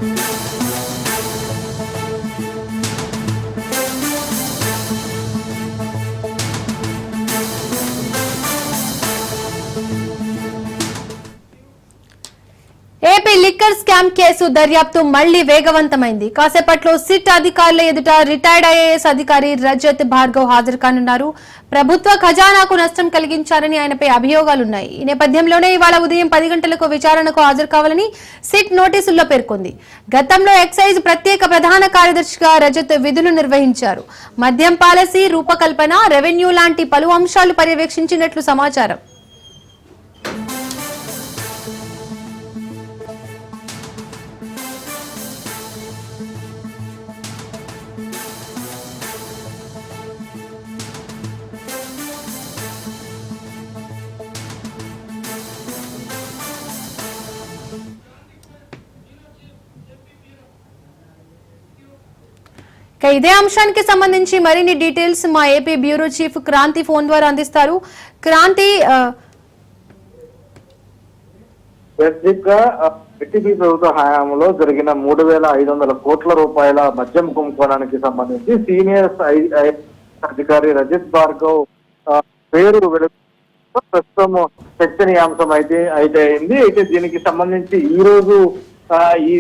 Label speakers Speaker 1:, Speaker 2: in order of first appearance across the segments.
Speaker 1: AP liquor scam case దర్యాప్తు మళ్లీ వేగవంతమైంది. కాసేపట్లో సిట్ అధికారుల ఎదుట రిటైర్డ్ ఐఏఎస్ అధికారి రజత్ భార్గవ్ హాజరు కానున్నారు. ప్రభుత్వ ఖజానాకు నష్టం కలిగించారని ఆయనపై అభియోగాలున్నాయి. ఈ నేపథ్యంలోనే ఇవాళ ఉదయం 10 గంటలకు విచారణకు హాజరు కావాలని సిట్ నోటీసుల్లో పేర్కొంది. గతంలో ఎక్సైజ్ ప్రత్యేక ప్రధాన కార్యదర్శిగా రజత్ విధులు నిర్వహించారు. మద్యం పాలసీ రూపకల్పన, రెవెన్యూ లాంటి పలు అంశాలు పర్యవేక్షించినట్లు సమాచారం. ఇదే అంశానికి సంబంధించి మరిన్ని డీటెయిల్స్ మా AP bureau chief Kranthi phone ద్వారా అందిస్తారు. క్రాంతి,
Speaker 2: టీడీపీ ప్రభుత్వ హయాంలో జరిగిన 3,500 కోట్ల రూపాయల మద్యం కుంభకోణానికి సంబంధించి సీనియర్ అధికారి రజత్ భార్గవ్ పేరు ప్రస్తుతం చర్చనీయాంశం అయితే అయింది. అయితే దీనికి సంబంధించి ఈ రోజు ఈ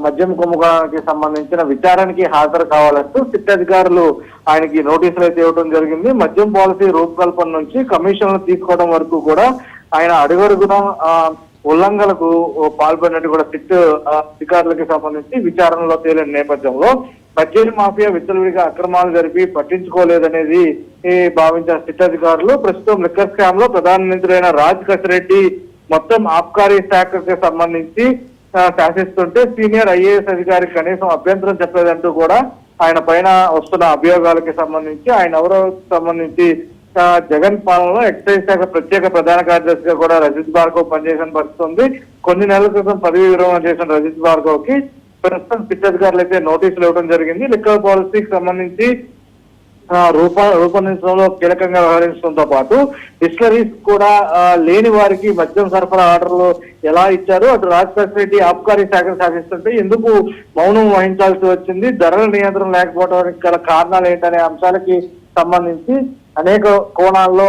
Speaker 2: మద్యం కుంభకోణానికి సంబంధించిన విచారణకి హాజరు కావాలంటూ సిట్ అధికారులు ఆయనకి నోటీసులు అయితే ఇవ్వడం జరిగింది. మద్యం పాలసీ రూపకల్పన నుంచి కమిషన్లు తీసుకోవడం వరకు కూడా ఆయన అడుగడుగున ఉల్లంఘనలకు పాల్పడినట్టు కూడా సిట్ అధికారులకు సంబంధించి విచారణలో తేలిన నేపథ్యంలో మద్యం మాఫియా విచ్చలవిడిగా అక్రమాలు జరిపి పట్టించుకోలేదనేది భావించిన సిట్ అధికారులు ప్రస్తుతం లిక్కర్ స్కామ్ లో ప్రధాన నిందితుడైన రాజ్ కసిరెడ్డి మొత్తం ఆబ్కారీ శాఖకి సంబంధించి శాసిస్తుంటే సీనియర్ ఐఏఎస్ అధికారి కనీసం అభ్యంతరం చెప్పలేదంటూ కూడా ఆయన పైన వస్తున్న అభియోగాలకి సంబంధించి ఆయన ఎవరో సంబంధించి జగన్ పాలనలో ఎక్సైజ్ శాఖ ప్రత్యేక ప్రధాన కార్యదర్శిగా కూడా రజత్ భార్గవ్ పనిచేసిన పరిస్థితి ఉంది. కొన్ని నెలల క్రితం పదవి విరమణ చేసిన రజత్ భార్గవ్ కి ప్రస్తుతం సిట్ అధికారులు అయితే నోటీసులు ఇవ్వడం జరిగింది. లిక్కర్ పాలసీకి సంబంధించి రూపొందించడంలో కీలకంగా వ్యవహరించడంతో పాటు డిస్టిలరీస్ కూడా లేని వారికి మద్యం సరఫరా ఆర్డర్లు ఎలా ఇచ్చారు, అటు రాజ్ రెడ్డి ఆబ్కారీ శాఖను శాసిస్తుంటే ఎందుకు మౌనం వహించాల్సి వచ్చింది, ధరల నియంత్రణ లేకపోవడానికి గల కారణాలు ఏంటనే అంశాలకి సంబంధించి అనేక కోణాల్లో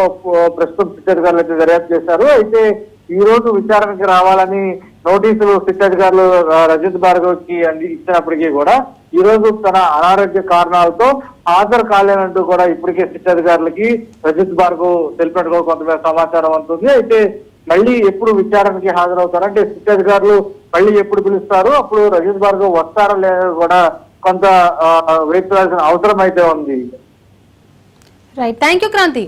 Speaker 2: ప్రస్తుతం సిట్ అధికారులు అయితే దర్యాప్తు చేశారు. అయితే ఈ రోజు విచారణకి రావాలని నోటీసులు సిట్ అధికారులు రజత్ భార్గవ్ కి ఇచ్చినప్పటికీ కూడా ఈ రోజు తన అనారోగ్య కారణాలతో హాజరు కాలేనంటూ కూడా ఇప్పటికే సిట్ అధికారులకి రజత్ భార్గవ్ తెలిపినట్టుగా కొంత సమాచారం అందుతుంది. అయితే మళ్ళీ ఎప్పుడు విచారణకి హాజరవుతారంటే సిట్ అధికారులు మళ్ళీ ఎప్పుడు పిలుస్తారు, అప్పుడు రజత్ భార్గవ్ వస్తారో లేదో కూడా కొంత వేచి చూడాల్సిన అవసరం అయితే ఉంది.
Speaker 1: Right, thank you Kranti.